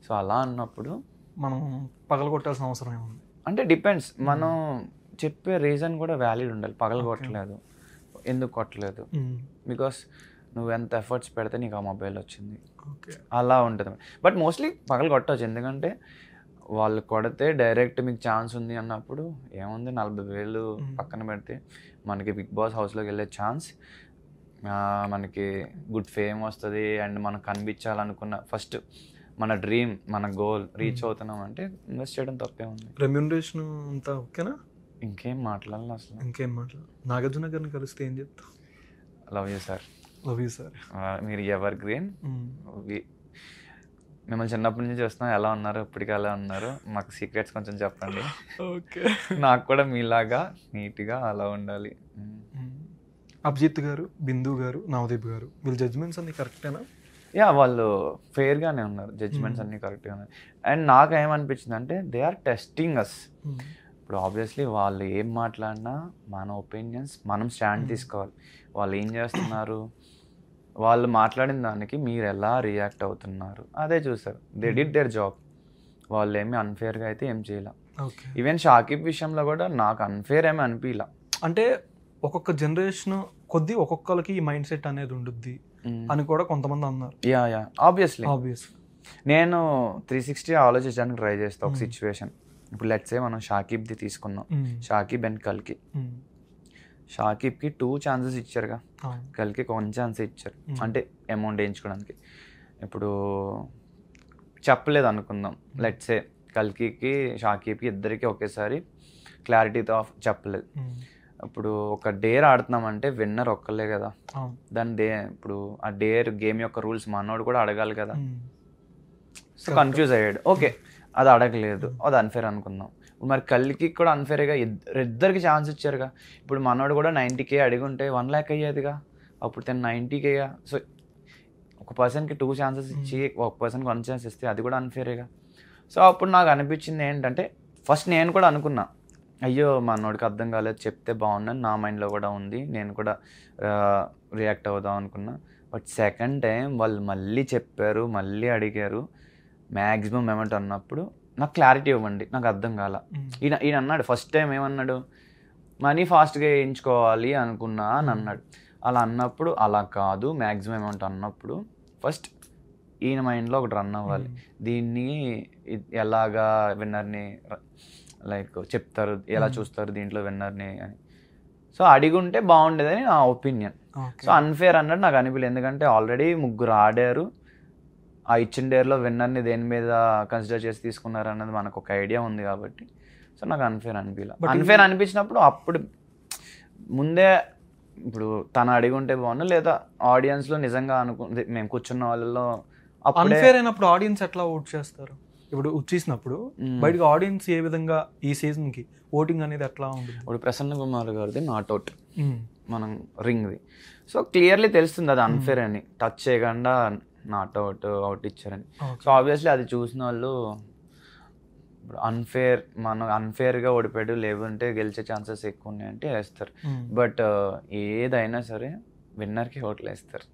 సో అలా అన్నప్పుడు మనం పగల కొట్టాల్సిన అవసరం ఏముంది అంటే డిపెండ్స్, మనం చెప్పే రీజన్ కూడా వ్యాలిడ్ ఉండాలి. పగల కొట్టలేదు, ఎందుకు కొట్టలేదు, బికాస్ నువ్వు ఎంత ఎఫర్ట్స్ పెడితే నీకు ఆ మొబైల్ వచ్చింది, అలా ఉంటుంది. బట్ మోస్ట్లీ పగల కొట్టవచ్చు, ఎందుకంటే వాళ్ళు కొడితే డైరెక్ట్ మీకు ఛాన్స్ ఉంది అన్నప్పుడు ఏముంది, 40,000 పక్కన పెడితే మనకి బిగ్ బాస్ హౌస్లోకి వెళ్ళే ఛాన్స్, మనకి గుడ్ ఫేమ్ వస్తుంది, అండ్ మనం కనిపించాలనుకున్న ఫస్ట్ మన డ్రీమ్, మన గోల్ రీచ్ అవుతున్నాం అంటే ఇన్వెస్ట్ చేయడం తప్పే ఉంది. రెమ్యూనరేషన్ అంతా ఓకేనా? ఇంకేం మాట్లాడాలి అసలు, ఇంకేం మాట్లాడాలి. నాగార్జున గారిని కలిస్తే ఏం చెప్తావు? Love you sir, love you sir, మీరు ఎవర్ గ్రీన్. మిమ్మల్ని చిన్నప్పటి నుంచి చూస్తున్నాం, ఎలా ఉన్నారు, ఇప్పటికీ ఎలా ఉన్నారు, మాకు సీక్రెట్స్ కొంచెం చెప్పండి. ఓకే, నాకు కూడా మీలాగా నీట్గా అలా ఉండాలి. అభిజిత్ గారు, బిందు గారు, నవదీప్ గారు, వీళ్ళ జడ్జ్మెంట్స్ అన్ని కరెక్టేనా? యా, వాళ్ళు ఫెయిర్గానే ఉన్నారు, జడ్జ్మెంట్స్ అన్నీ కరెక్ట్గా ఉన్నాయి. అండ్ నాకు ఏమనిపించింది అంటే దే ఆర్ టెస్టింగ్ అస్. ఇప్పుడు ఆబ్వియస్లీ వాళ్ళు ఏం మాట్లాడినా మన ఒపీనియన్స్ మనం స్టాండ్ తీసుకోవాలి. వాళ్ళు ఏం చేస్తున్నారు, వాళ్ళు మాట్లాడిన దానికి మీరు ఎలా రియాక్ట్ అవుతున్నారు అదే చూసారు. They did their job. వాళ్ళు ఏమి అన్ఫేర్గా అయితే ఏం చేయాల. ఈవెన్ షాకిబ్ విషయంలో కూడా నాకు అన్ఫేర్ ఏమీ అనిపించలా. అంటే ఒక్కొక్క జనరేషన్ కొద్ది ఒక్కొక్కరికి ఈ మైండ్ సెట్ అనేది ఉండుద్ది అని కూడా కొంతమంది అన్నారు. యా యా ఆబ్వియస్లీ నేను 360 ఆలోచించడానికి ట్రై చేస్తాను ఒక సిచ్యువేషన్. ఇప్పుడు లెట్స్ సే మనం షాకిబ్ది తీసుకున్నాం, షాకిబ్ అండ్ కల్కి. షాకిబ్కి 2 chances ఇచ్చారుగా, కల్కి 1 chance ఇచ్చారు, అంటే అమౌంట్ వేయించుకోవడానికి. ఇప్పుడు చెప్పలేదు అనుకుందాం, లెట్స్ సే కల్కి షాకిబ్కి ఇద్దరికి ఒకేసారి క్లారిటీతో చెప్పలేదు. ఇప్పుడు ఒక డేర్ ఆడుతున్నామంటే విన్నర్ ఒక్కలే కదా, దాని ఇప్పుడు ఆ డేర్ గేమ్ యొక్క రూల్స్ మనోడు కూడా అడగాలి కదా. సో కన్ఫ్యూజ్ అయ్యాడు. ఓకే, అది అడగలేదు, అది అన్ఫేర్ అనుకుందాం. మరి కల్కి కూడా అన్ఫేర్గా ఇద్దరికి ఛాన్స్ ఇచ్చారుగా. ఇప్పుడు మనోడు కూడా 90K అడిగి ఉంటే 1 lakh అయ్యేదిగా, అప్పుడు తను 90K. సో ఒక పర్సన్కి 2 chances ఇచ్చి ఒక పర్సన్కి 1 chance ఇస్తే అది కూడా అన్ఫేరేగా. సో అప్పుడు నాకు అనిపించింది ఏంటంటే, ఫస్ట్ నేను కూడా అనుకున్నా, అయ్యో మనోడికి అర్థం కాలేదు, చెప్తే బాగుందని నా మైండ్లో కూడా ఉంది, నేను కూడా రియాక్ట్ అవుదాం అనుకున్నా. బట్ సెకండ్ టైం వాళ్ళు మళ్ళీ చెప్పారు, మళ్ళీ అడిగారు, మ్యాక్సిమం అమౌంట్ అన్నప్పుడు నాకు క్లారిటీ ఇవ్వండి, నాకు అర్థం కాల. ఈయన అన్నాడు ఫస్ట్ టైం, ఏమన్నాడు, మనీ ఫాస్ట్గా వేయించుకోవాలి అనుకున్నా అని అన్నాడు. అలా అన్నప్పుడు అలా కాదు, మ్యాక్సిమం అమౌంట్ అన్నప్పుడు ఫస్ట్ ఈయన మైండ్లో ఒకటి రన్ అవ్వాలి, దీన్ని ఎలాగా విన్నర్ని లైక్ చెప్తారు, ఎలా చూస్తారు దీంట్లో విన్నర్ని అని. సో అడిగుంటే బాగుండేదని నా ఒపీనియన్. సో అన్ఫేర్ అన్నట్టు నాకు అనిపించలేదు, ఎందుకంటే ఆల్రెడీ 3 ఆడారు, ఆ ఇచ్చిన డేర్లో విన్నర్ని దేని మీద కన్సిడర్ చేసి తీసుకున్నారు అన్నది మనకు ఒక ఐడియా ఉంది కాబట్టి. సో నాకు అన్ఫేర్ అనిపించలేదు. అన్ఫేర్ అనిపించినప్పుడు అప్పుడు ముందే ఇప్పుడు తను అడిగి ఉంటే బాగుండు, లేదా ఆడియన్స్లో నిజంగా మేము కూర్చున్న వాళ్ళలో అన్ఫేర్ అయినప్పుడు ఆడియన్స్ ఎట్లా ఓట్ చేస్తారు? ఇప్పుడు వచ్చేసినప్పుడు బయటకు ఆడియన్స్ ఏ విధంగా ఈ సీజన్కి ఓటింగ్ అనేది ఎట్లా ఉంటుంది? ఇప్పుడు ప్రసన్న కుమార్ గారిది నాట్ అవుట్, మనం రింగ్ది. సో క్లియర్లీ తెలుస్తుంది అది అన్ఫేర్ అని, టచ్ చేయకుండా నాట్ అవుట్ ఇచ్చారని. సో ఆబ్వియస్లీ అది చూసిన వాళ్ళు ఇప్పుడు మనం అన్ఫేర్గా ఓడిపోయాడు, లేదంటే గెలిచే ఛాన్సెస్ ఎక్కువ ఉన్నాయంటే వేస్తారు. బట్ ఏదైనా సరే విన్నర్కి ఓట్లు వేస్తారు.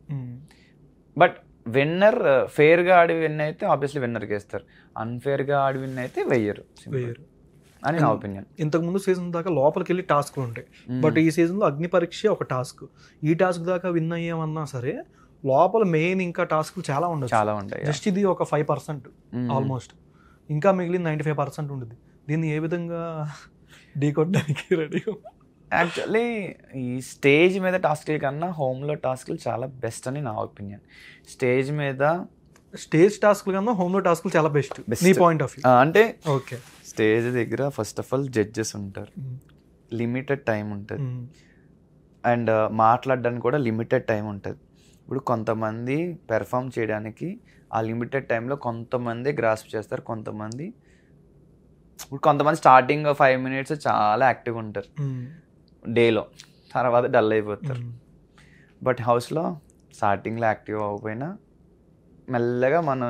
బట్ విన్నర్ ఫేర్గా ఆడి విన్ అయితే ఆబ్వియస్లీ విన్నర్కి వేస్తారు, అన్ఫేర్గా ఆడి విన్ అయితే వెయ్యరు అని నా ఒపీనియన్. ఇంతకుముందు సీజన్ దాకా లోపలికి వెళ్ళి టాస్క్లు ఉంటాయి, బట్ ఈ సీజన్లో అగ్ని పరీక్ష ఒక టాస్క్. ఈ టాస్క్ దాకా విన్ అయ్యామన్నా సరే లోపల మెయిన్ ఇంకా టాస్క్లు చాలా ఉంటాయి. జస్ట్ ఇది ఒక 5% ఆల్మోస్ట్, ఇంకా మిగిలిన 95% ఉంటుంది. దీన్ని ఏ విధంగా ఢీకొట్టడానికి రెడీ? యాక్చువల్లీ ఈ స్టేజ్ మీద టాస్క్ల కన్నా హోమ్లో టాస్క్లు చాలా బెస్ట్ అని నా ఒపీనియన్. స్టేజ్ మీద స్టేజ్ టాస్క్లు కన్నా హోమ్లో టాస్క్లు చాలా బెస్ట్ నీ పాయింట్ ఆఫ్ వ్యూ. అంటే ఓకే, స్టేజ్ దగ్గర ఫస్ట్ ఆఫ్ ఆల్ జడ్జెస్ ఉంటారు, లిమిటెడ్ టైం ఉంటుంది, అండ్ మాట్లాడడానికి కూడా లిమిటెడ్ టైం ఉంటుంది. ఇప్పుడు కొంతమంది పెర్ఫామ్ చేయడానికి ఆ లిమిటెడ్ టైంలో కొంతమంది గ్రాస్ప్ చేస్తారు, కొంతమంది స్టార్టింగ్ 5 minutes చాలా యాక్టివ్గా ఉంటారు డేలో, తర్వాత డల్ అయిపోతారు. బట్ హౌస్లో స్టార్టింగ్లో యాక్టివ్ అవ్వకపోయినా మెల్లగా మనం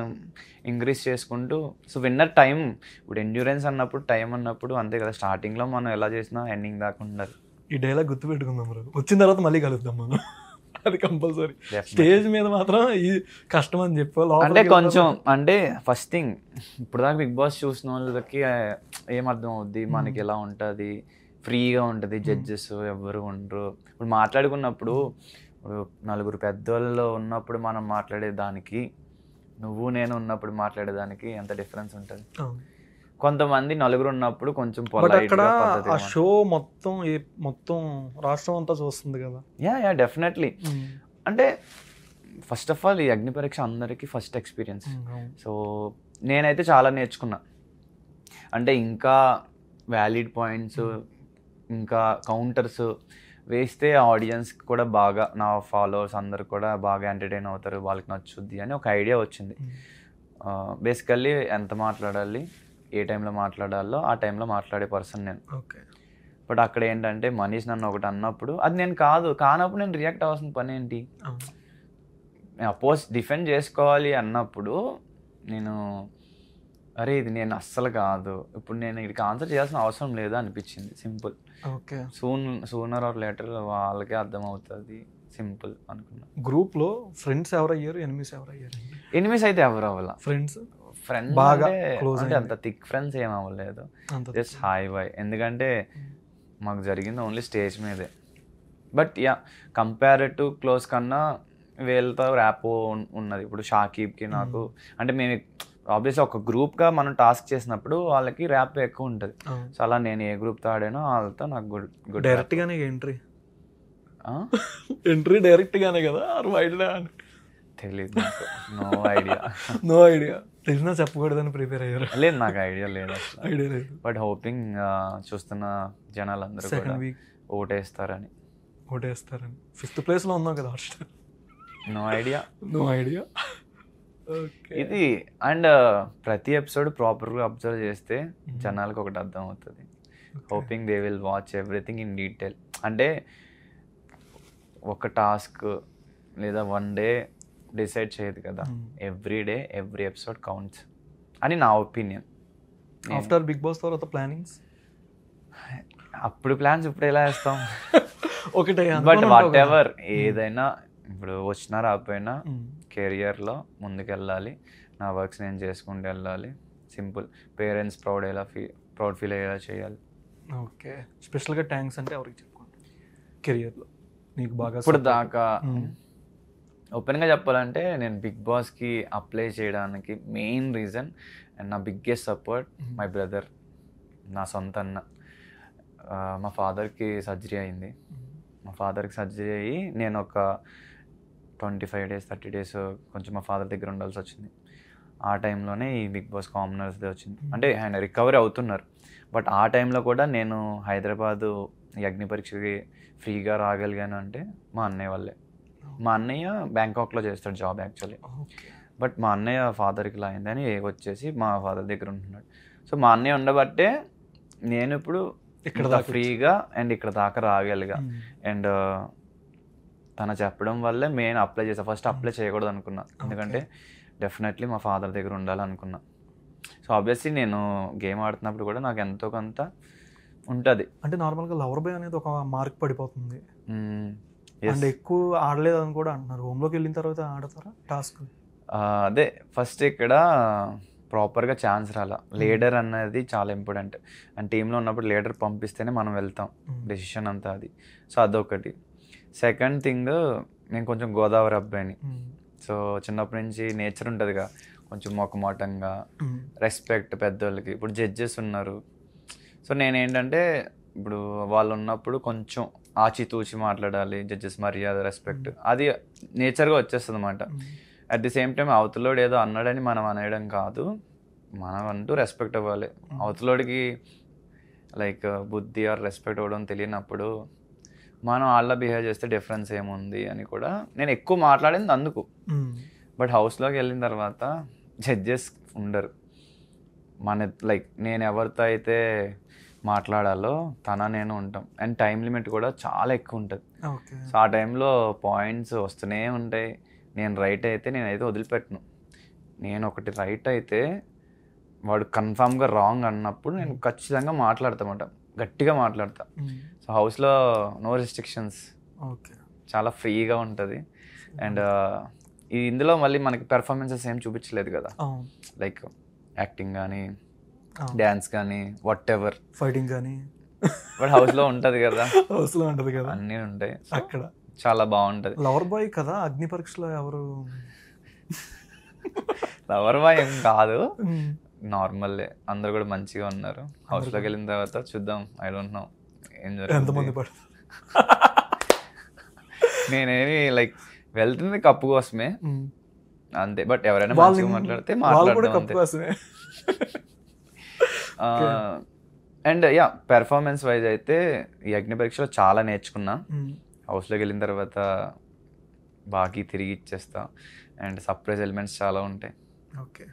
ఇంక్రీజ్ చేసుకుంటూ, సో విన్నర్ టైం. ఇప్పుడు ఎండ్యూరెన్స్ అన్నప్పుడు టైం అన్నప్పుడు అంతే కదా, స్టార్టింగ్లో మనం ఎలా చేసినా ఎండింగ్ దాకా ఉండాలి. ఈ డైలాగ్ గుర్తు పెట్టుకుందాం, వచ్చిన తర్వాత మళ్ళీ కలుద్దాం మనం, అది కంపల్సరీ. స్టేజ్ మీద మాత్రం ఈ కష్టం అని చెప్పి అంటే కొంచెం అంటే ఫస్ట్ థింగ్, ఇప్పుడు దాకా బిగ్ బాస్ చూసిన వాళ్ళకి ఏమర్థం అవుద్ది, మనకి ఎలా ఉంటుంది, ఫ్రీగా ఉంటుంది, జడ్జెస్ ఎవరు ఉండరు. ఇప్పుడు మాట్లాడుకున్నప్పుడు నలుగురు పెద్దోళ్ళు ఉన్నప్పుడు మనం మాట్లాడేదానికి, నువ్వు నేను ఉన్నప్పుడు మాట్లాడేదానికి ఎంత డిఫరెన్స్ ఉంటుంది. కొంతమంది నలుగురు ఉన్నప్పుడు కొంచెం ఆ షో మొత్తం రాష్ట్రం అంతా చూస్తుంది కదా. Yeah definitely. అంటే ఫస్ట్ ఆఫ్ ఆల్ ఈ అగ్ని పరీక్ష అందరికీ ఫస్ట్ ఎక్స్పీరియన్స్. సో నేనైతే చాలా నేర్చుకున్నా. అంటే ఇంకా వ్యాలిడ్ పాయింట్స్, ఇంకా కౌంటర్స్ వేస్తే ఆడియన్స్ కూడా బాగా, నా ఫాలోవర్స్ అందరు కూడా బాగా ఎంటర్టైన్ అవుతారు, వాళ్ళకి నచ్చుద్ది అని ఒక ఐడియా వచ్చింది. బేసికల్లీ ఎంత మాట్లాడాలి, ఏ టైంలో మాట్లాడాలో ఆ టైంలో మాట్లాడే పర్సన్ నేను. ఓకే. బట్ అక్కడ ఏంటంటే మనీష్ నన్ను ఒకటి అన్నప్పుడు అది నేను కానప్పుడు నేను రియాక్ట్ అవ్వాల్సిన పని ఏంటి? అపోజ్ డిఫెండ్ చేసుకోవాలి అన్నప్పుడు నేను అరే ఇది నేను అస్సలు కాదు, ఇప్పుడు నేను వీడికి ఆన్సర్ చేయాల్సిన అవసరం లేదు అనిపించింది. Simple. Okay. Sooner or later వాళ్ళకే అర్థం అవుతుంది, సింపుల్ అనుకున్నా. గ్రూప్లో ఫ్రెండ్స్ ఎవరయ్యారు, ఎనిమిస్ ఎవరయ్యారు? ఎనిమిస్ అయితే ఎవరు అవ్వాల, ఫ్రెండ్స్ బాగా అంటే అంత థిక్ ఫ్రెండ్స్ ఏం అవ్వలేదు, జస్ట్ హాయ్ బాయ్. ఎందుకంటే మాకు జరిగింది ఓన్లీ స్టేజ్ మీదే. But yeah compare to close కన్నా వీళ్ళతో ర్యాపో ఉన్నది. ఇప్పుడు షాకీబ్కి నాకు, అంటే మేము ఆబ్వియస్లీ ఒక గ్రూప్గా మనం టాస్క్ చేసినప్పుడు వాళ్ళకి ర్యాప్ ఎక్కువ ఉంటుంది. సో అలా నేను ఏ గ్రూప్తో ఆడానో వాళ్ళతో నాకు గుడ్. డైరెక్ట్గానే ఎంట్రీ డైరెక్ట్గానే కదా, వైడ్గా తెలీదు నాకు, నో ఐడియా. తెలిసినా చెప్పకూడదని ప్రిపేర్ అయ్యారు? లేదు, నాకు ఐడియా లేదు అసలు. ఐడియా లేదు. బట్ హోపింగ్ చూస్తున్న జనాలందరూ కూడా ఓటేస్తారని. 5th ప్లేస్లో ఉన్నావు కదా. No idea. ఇది అండ్ ప్రతి ఎపిసోడ్ ప్రాపర్గా అబ్జర్వ్ చేస్తే జనాలకు ఒకటి అర్థం అవుతుంది. Hoping they will watch everything in detail. అంటే ఒక టాస్క్ లేదా 1 day డిసైడ్ చేయదు కదా, every day every episode counts అని నా ఒపీనియన్. ఆఫ్టర్ బిగ్ బాస్ తర్వాత ప్లానింగ్స్, అప్పుడు ప్లాన్స్ ఇప్పుడు ఎలా వేస్తాం? ఒకటే. బట్ వాట్ ఎవర్ ఏదైనా ఇప్పుడు వచ్చినా రాకపోయినా కెరియర్లో ముందుకెళ్ళాలి, నా వర్క్స్ నేను చేసుకుంటూ వెళ్ళాలి. సింపుల్. పేరెంట్స్ ప్రౌడ్ ఫీల్ అయ్యేలా చేయాలి. ఓకే. స్పెషల్గా థ్యాంక్స్ అంటే ఎవరికి చెప్పుకోండి కెరియర్లో నీకు బాగా? ఇప్పుడు దాకా ఓపెన్గా చెప్పాలంటే నేను బిగ్ బాస్కి అప్లై చేయడానికి మెయిన్ రీజన్ అండ్ నా బిగ్గెస్ట్ సపోర్ట్ మై బ్రదర్, నా సొంత అన్న. మా ఫాదర్కి సర్జరీ అయింది. అయ్యి నేను ఒక 25 days 30 days కొంచెం మా ఫాదర్ దగ్గర ఉండాల్సి వచ్చింది. ఆ టైంలోనే ఈ బిగ్ బాస్ కామనర్స్దే వచ్చింది. అంటే ఆయన రికవరీ అవుతున్నారు. బట్ ఆ టైంలో కూడా నేను హైదరాబాదు ఈ అగ్ని పరీక్షకి ఫ్రీగా రాగలిగాను అంటే మా అన్నయ్య వల్లే. మా అన్నయ్య బ్యాంకాక్లో చేస్తాడు జాబ్ యాక్చువల్లీ. బట్ మా అన్నయ్య ఫాదర్కి ఇలా అయిందని వచ్చేసి మా ఫాదర్ దగ్గర ఉంటున్నాడు. సో మా అన్నయ్య ఉండబట్టే నేను ఇప్పుడు ఇక్కడ ఫ్రీగా అండ్ ఇక్కడ దాకా రాగలిగా. అండ్ తన చెప్పడం వల్లే మెయిన్ అప్లై చేసా. ఫస్ట్ అప్లై చేయకూడదు అనుకున్నా, ఎందుకంటే డెఫినెట్లీ మా ఫాదర్ దగ్గర ఉండాలనుకున్నా. సో ఆబ్వియస్లీ నేను గేమ్ ఆడుతున్నప్పుడు కూడా నాకు ఎంతో కొంత ఉంటుంది. అంటే నార్మల్గా లవర్ బాయ్ అనేది ఒక మార్క్ పడిపోతుంది అండ్ ఎక్కువ ఆడలేదు అని కూడా అంటున్నారు. హోమ్లోకి వెళ్ళిన తర్వాత ఆడతారా టాస్క్? అదే ఫస్ట్ ఇక్కడ ప్రాపర్గా ఛాన్స్ రాలా. లీడర్ అనేది చాలా ఇంపార్టెంట్. అండ్ టీంలో ఉన్నప్పుడు లీడర్ పంపిస్తేనే మనం వెళ్తాం, డెసిషన్ అంతా అది. సో అదొకటి. సెకండ్ థింగ్, నేను కొంచెం గోదావరి అబ్బాయిని. సో చిన్నప్పటి నుంచి నేచర్ ఉంటుందిగా కొంచెం మొక్కమోటంగా, రెస్పెక్ట్ పెద్దోళ్ళకి. ఇప్పుడు జడ్జెస్ ఉన్నారు. సో నేనేంటంటే ఇప్పుడు వాళ్ళు ఉన్నప్పుడు కొంచెం ఆచితూచి మాట్లాడాలి, జడ్జెస్ మర్యాద, రెస్పెక్ట్, అది నేచర్గా వచ్చేస్తుంది అనమాట. అట్ ది సేమ్ టైం అవతలోడు ఏదో అన్నాడని మనం అనేయడం కాదు, మనం అంటూ రెస్పెక్ట్ ఇవ్వాలి. అవతలోడికి లైక్ బుద్ధి ఆర్ రెస్పెక్ట్ ఇవ్వడం తెలియనప్పుడు మనం వాళ్ళ బిహేవ్ చేస్తే డిఫరెన్స్ ఏముంది అని కూడా నేను ఎక్కువ మాట్లాడింది అందుకు. బట్ హౌస్లోకి వెళ్ళిన తర్వాత జడ్జెస్ ఉండరు. మన లైక్ నేను ఎవరితో అయితే మాట్లాడాలో నేను ఉంటాం. అండ్ టైం లిమిట్ కూడా చాలా ఎక్కువ ఉంటుంది. సో ఆ టైంలో పాయింట్స్ వస్తూనే ఉంటాయి. నేను రైట్ అయితే నేనైతే వదిలిపెట్టను. నేను ఒకటి రైట్ అయితే వాడు కన్ఫామ్గా రాంగ్ అన్నప్పుడు నేను ఖచ్చితంగా మాట్లాడతామాట, గట్టిగా మాట్లాడతా. సో హౌస్లో నో రెస్ట్రిక్షన్స్, చాలా ఫ్రీగా ఉంటుంది. అండ్ ఇందులో మళ్ళీ మనకి పెర్ఫార్మెన్సెస్ ఏం చూపించలేదు కదా, లైక్ యాక్టింగ్ కానీ డ్యాన్స్ కానీ వాట్ ఎవర్, ఫైటింగ్ కానీ, బట్ హౌస్లో ఉంటుంది కదా, హౌస్లో ఉంటుంది కదా, అన్నీ ఉంటాయి. అక్కడ చాలా బాగుంటుంది. లవర్ బాయ్ కదా అగ్ని పరీక్షలో ఎవరు? లవర్ బాయ్ ఏం కాదు, నార్మల్లే. అందరు కూడా మంచిగా ఉన్నారు. హౌస్లోకి వెళ్ళిన తర్వాత చూద్దాం, ఐ డోంట్ నో ఏం జరుగుతుంది. నేనేమి లైక్ వెళ్తుంది కప్పు కోసమే అంతే. బట్ ఎవరైనా మంచిగా మాట్లాడితే మాట్లాడడం. అండ్ యా, పెర్ఫార్మెన్స్ వైజ్ అయితే ఈ అగ్ని పరీక్షలో చాలా నేర్చుకున్నా. హౌస్లోకి వెళ్ళిన తర్వాత బాకీ తిరిగి ఇచ్చేస్తా. అండ్ సర్ప్రైజ్ ఎలిమెంట్స్ చాలా ఉంటాయి. ఓకే,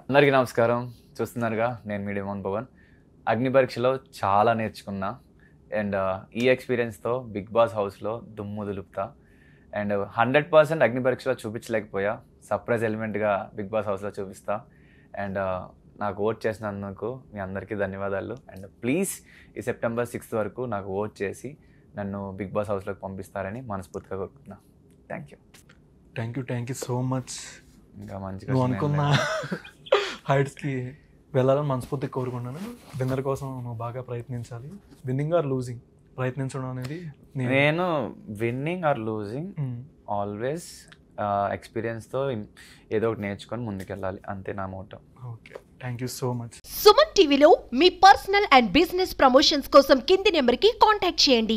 అందరికీ నమస్కారం. చూస్తున్నారుగా, నేను మీ డెమాన్ పవన్. అగ్ని పరీక్షలో చాలా నేర్చుకున్నా. అండ్ ఈ ఎక్స్పీరియన్స్తో బిగ్ బాస్ హౌస్లో దుమ్ము దులుపుతా. అండ్ 100% అగ్ని పరీక్షలో చూపించలేకపోయా, సర్ప్రైజ్ ఎలిమెంట్గా బిగ్ బాస్ హౌస్లో చూపిస్తా. అండ్ నాకు ఓట్ చేసినందుకు మీ అందరికీ ధన్యవాదాలు. అండ్ ప్లీజ్ ఈ సెప్టెంబర్ 6th వరకు నాకు ఓట్ చేసి నన్ను బిగ్ బాస్ హౌస్లోకి పంపిస్తారని మనస్ఫూర్తిగా కోరుకుంటున్నా. Thank you so much. ఇంకా మంచిగా నువ్వు అనుకున్న హైట్స్కి వెళ్ళాలని మనస్ఫూర్తిగా కోరుకున్నాను. విన్నర్ కోసం నువ్వు బాగా ప్రయత్నించాలి. విన్నింగ్ ఆర్ లూజింగ్ ప్రయత్నించడం అనేది నేను విన్నింగ్ ఆర్ లూజింగ్ ఆల్వేస్ ఎక్స్పీరియన్స్తో ఏదో ఒకటి నేర్చుకొని ముందుకెళ్ళాలి, అంతే నా motto. Okay, thank you so much. Suman టీవీలో మీ పర్సనల్ అండ్ బిజినెస్ ప్రమోషన్స్ కోసం కింది నెంబర్కి కాంటాక్ట్ చేయండి.